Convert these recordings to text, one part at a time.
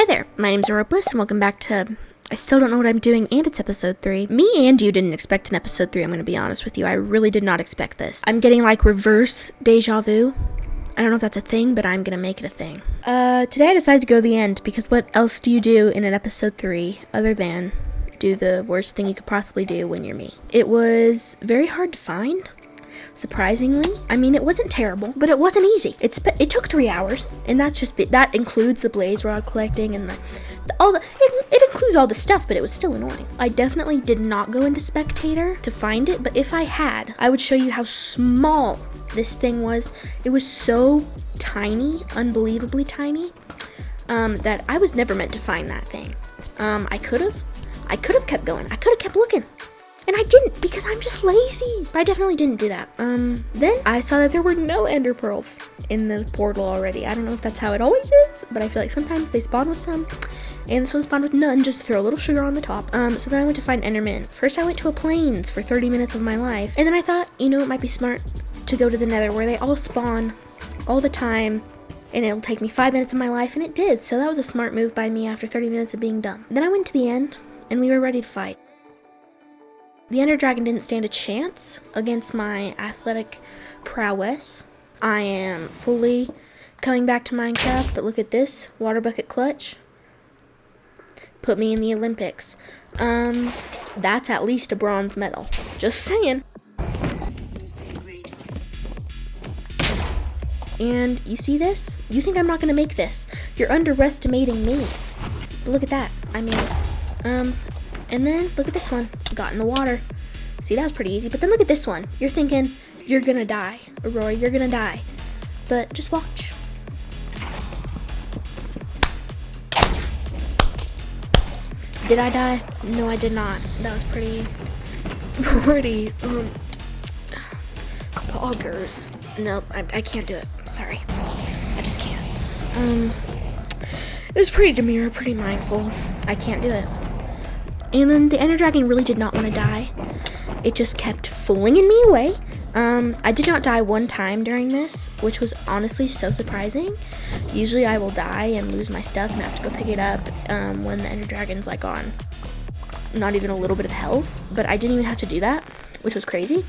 Hi there, my name's Aurora Bliss, and welcome back to I still don't know what I'm doing, and it's episode 3. Me and you didn't expect an episode 3, I'm going to be honest with you. I really did not expect this. I'm getting like reverse deja vu. I don't know if that's a thing, but I'm going to make it a thing. Today I decided to go to the end, because what else do you do in an episode 3 other than do the worst thing you could possibly do when you're me? It was very hard to find. Surprisingly, I mean, it wasn't terrible, but it wasn't easy. It took 3 hours, and that includes the blaze rod collecting and it includes all the stuff, but it was still annoying. I definitely did not go into spectator to find it, but if I had, I would show you how small this thing was. It was so tiny, unbelievably tiny, that I was never meant to find that thing. I could have kept going. I could have kept looking. And I didn't, because I'm just lazy. But I definitely didn't do that. Then I saw that there were no ender pearls in the portal already. I don't know if that's how it always is, but I feel like sometimes they spawn with some, and this one spawned with none, just to throw a little sugar on the top. So then I went to find endermen. First I went to a plains for 30 minutes of my life, and then I thought, you know, it might be smart to go to the nether, where they all spawn all the time, and it'll take me 5 minutes of my life, and it did. So that was a smart move by me after 30 minutes of being dumb. Then I went to the end, and we were ready to fight. The Ender Dragon didn't stand a chance against my athletic prowess. I am fully coming back to Minecraft, but look at this. Water bucket clutch. Put me in the Olympics. That's at least a bronze medal. Just saying. And you see this? You think I'm not going to make this. You're underestimating me. But look at that. I made it. And then, look at this one. Got in the water. See, that was pretty easy. But then look at this one. You're thinking, you're gonna die. Aurora, you're gonna die. But just watch. Did I die? No, I did not. That was pretty, poggers. Nope, I can't do it. Sorry. I just can't. It was pretty demure, pretty mindful. I can't do it. And then the Ender Dragon really did not want to die. It just kept flinging me away. I did not die one time during this, which was honestly so surprising. Usually I will die and lose my stuff and have to go pick it up when the Ender Dragon's like on not even a little bit of health. But I didn't even have to do that, which was crazy.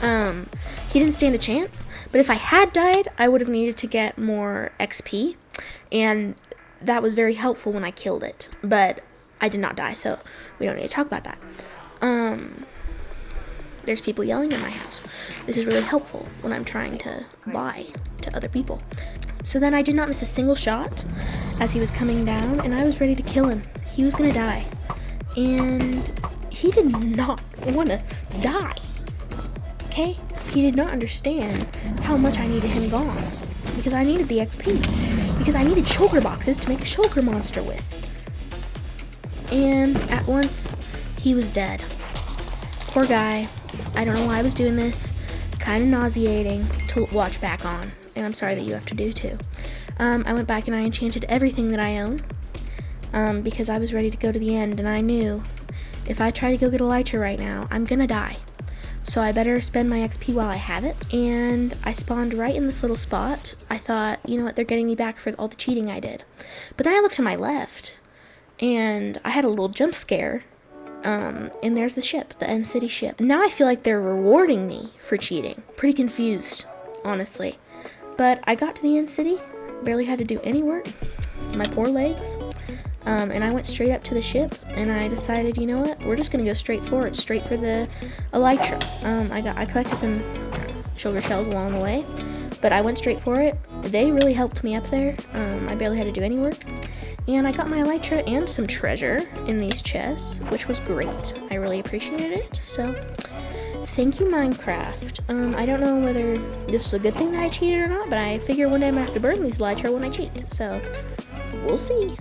He didn't stand a chance. But if I had died, I would have needed to get more XP. And that was very helpful when I killed it. But I did not die, so we don't need to talk about that. There's people yelling in my house. This is really helpful when I'm trying to lie to other people. So then I did not miss a single shot as he was coming down, and I was ready to kill him. He was gonna die. And he did not want to die. Okay? He did not understand how much I needed him gone. Because I needed the XP. Because I needed shulker boxes to make a shulker monster with. And at once, he was dead. Poor guy. I don't know why I was doing this. Kind of nauseating to watch back on. And I'm sorry that you have to do too. I went back and I enchanted everything that I own. Because I was ready to go to the end. And I knew if I try to go get Elytra right now, I'm gonna die. So I better spend my XP while I have it. And I spawned right in this little spot. I thought, you know what, they're getting me back for all the cheating I did. But then I looked to my left. And I had a little jump scare, and there's the ship, the End City ship. Now I feel like they're rewarding me for cheating. Pretty confused, honestly. But I got to the End City, barely had to do any work, my poor legs, and I went straight up to the ship, and I decided, you know what, we're just gonna go straight for it, straight for the Elytra. I collected some sugar shells along the way, but I went straight for it. They really helped me up there. I barely had to do any work. And I got my Elytra and some treasure in these chests, which was great. I really appreciated it. So, thank you, Minecraft. I don't know whether this was a good thing that I cheated or not, but I figure one day I'm gonna have to burn these Elytra when I cheat. So, we'll see.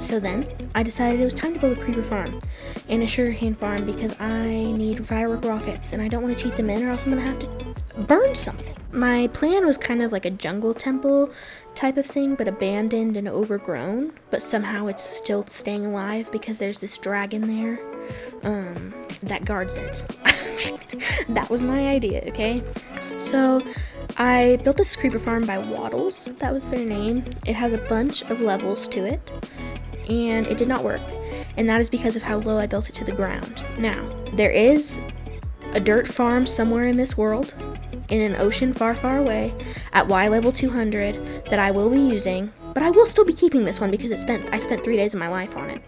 So then, I decided it was time to build a creeper farm and a sugarcane farm because I need firework rockets and I don't want to cheat them in or else I'm gonna have to burn something. My plan was kind of like a jungle temple type of thing, but abandoned and overgrown, but somehow it's still staying alive because there's this dragon there that guards it. That was my idea, okay? So I built this creeper farm by Waddles, that was their name. It has a bunch of levels to it, and it did not work. And that is because of how low I built it to the ground. Now, there is a dirt farm somewhere in this world, in an ocean far, far away, at Y level 200, that I will be using, but I will still be keeping this one because I spent 3 days of my life on it.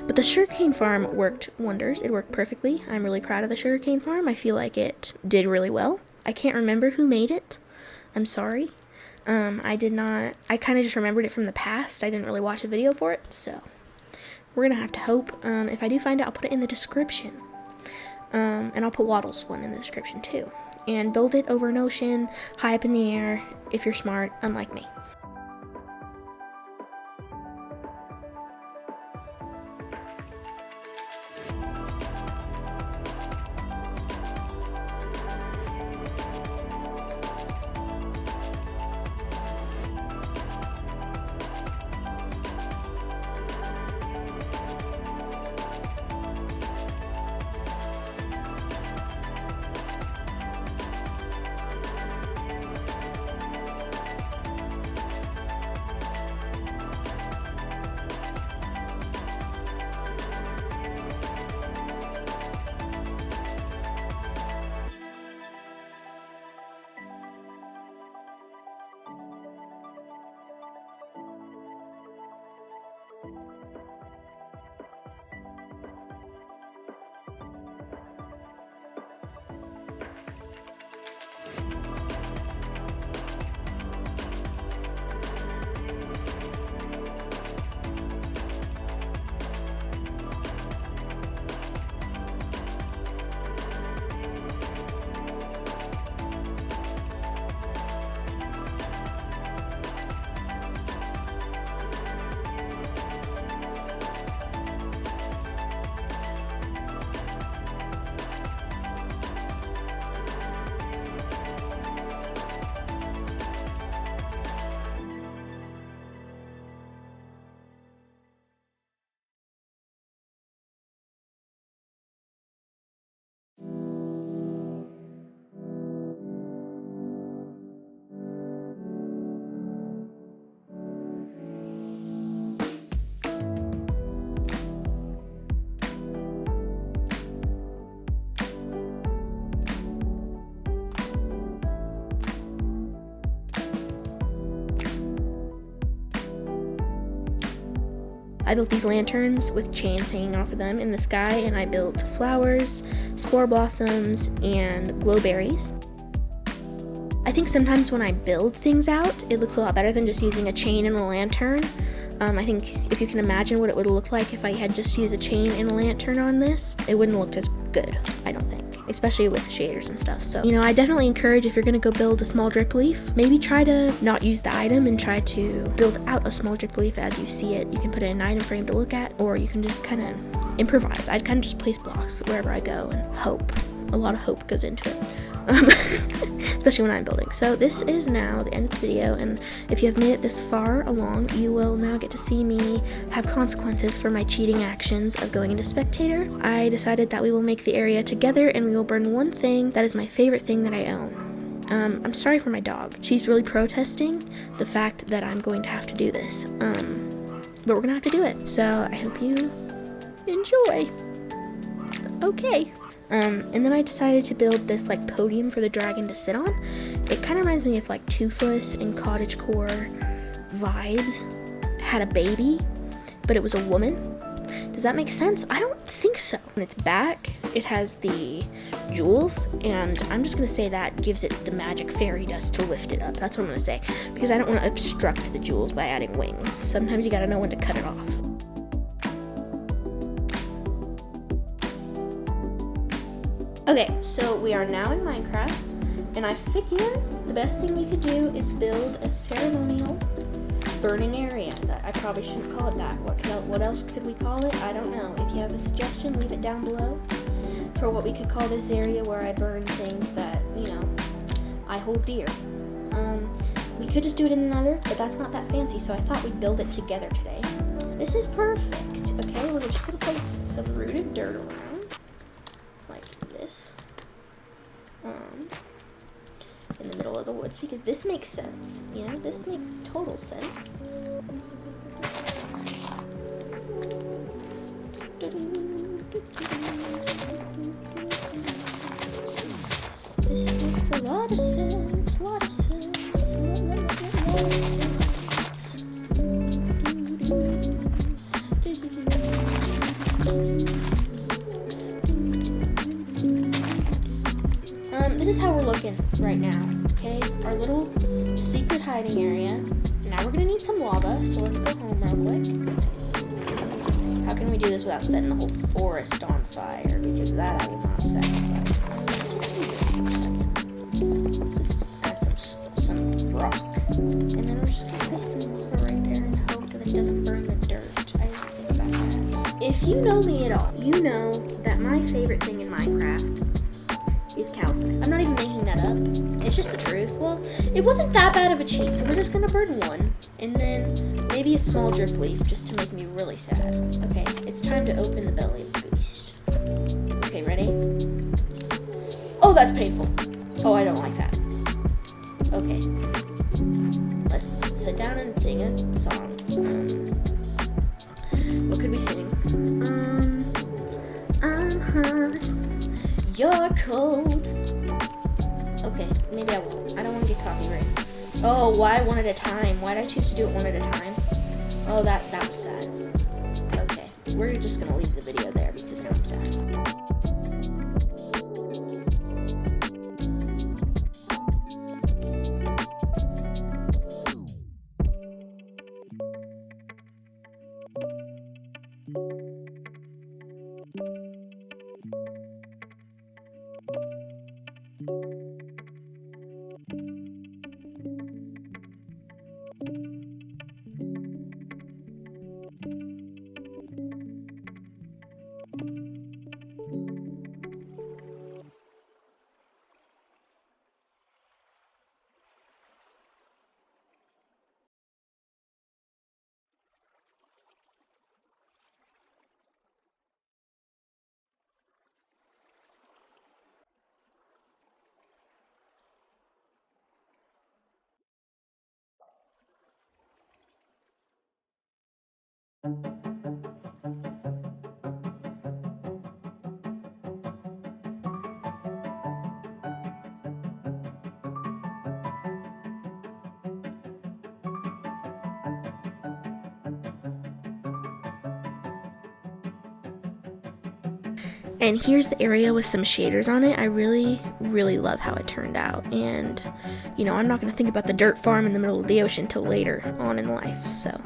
But the sugarcane farm worked wonders. It worked perfectly. I'm really proud of the sugarcane farm. I feel like it did really well. I can't remember who made it. I'm sorry. I kind of just remembered it from the past. I didn't really watch a video for it, so we're gonna have to hope. If I do find it, I'll put it in the description. And I'll put Waddle's one in the description too. And build it over an ocean, high up in the air, if you're smart, unlike me. I built these lanterns with chains hanging off of them in the sky, and I built flowers, spore blossoms, and glowberries. I think sometimes when I build things out, it looks a lot better than just using a chain and a lantern. I think if you can imagine what it would look like if I had just used a chain and a lantern on this, it wouldn't look as good, I don't think. Especially with shaders and stuff. So, I definitely encourage, if you're gonna go build a small drip leaf, maybe try to not use the item and try to build out a small drip leaf as you see it. You can put it in an item frame to look at, or you can just kind of improvise. I'd kind of just place blocks wherever I go and hope. A lot of hope goes into it. Especially when I'm building. So this is now the end of the video, and if you have made it this far along, you will now get to see me have consequences for my cheating actions of going into spectator. I decided that we will make the area together, and we will burn one thing that is my favorite thing that I own. I'm sorry for my dog. She's really protesting the fact that I'm going to have to do this. But we're gonna have to do it. So I hope you enjoy. Okay. And then I decided to build this like podium for the dragon to sit on. It kind of reminds me of like Toothless and cottagecore vibes. Had a baby, but it was a woman. Does that make sense? I don't think so. On its back, it has the jewels, and I'm just gonna say that gives it the magic fairy dust to lift it up. That's what I'm gonna say, because I don't want to obstruct the jewels by adding wings. Sometimes you gotta know when to cut it off. Okay, so we are now in Minecraft, and I figure the best thing we could do is build a ceremonial burning area. That I probably shouldn't call it that. What else could we call it? I don't know. If you have a suggestion, leave it down below for what we could call this area where I burn things that, I hold dear. We could just do it in another, but that's not that fancy, so I thought we'd build it together today. This is perfect. Okay, we're just gonna place some rooted dirt around. Like this, in the middle middle of the woods because this makes sense. You know, this makes total sense. This makes a lot of sense, lot of sense, lot of sense. This is how we're looking right now, okay? Our little secret hiding area. Now we're gonna need some lava, so let's go home real quick. How can we do this without setting the whole forest on fire? Because that I will not sacrifice. Let's just do this for a second. Let's just add some rock. And then we're just gonna place some lava right there and hope that it doesn't burn the dirt. I didn't think about that. If you know me at all, you know that my favorite thing in Minecraft is calcite. I'm not even making that up. It's just the truth. Well, it wasn't that bad of a cheat, so we're just gonna burn one, and then maybe a small drip leaf just to make me really sad. Okay, it's time to open the belly of the beast. Okay, ready? Oh, that's painful. Oh, I don't like that. Okay. Let's sit down and sing a song. What could we sing? I'm hot. You're cold. Okay, maybe I won't. I don't want to get copyrighted. Oh, why one at a time? Why did I choose to do it one at a time? Oh, that was sad. Okay, we're just gonna leave the video there because now I'm sad. And here's the area with some shaders on it. I really, really love how it turned out. And, you know, I'm not going to think about the dirt farm in the middle of the ocean till later on in life, so...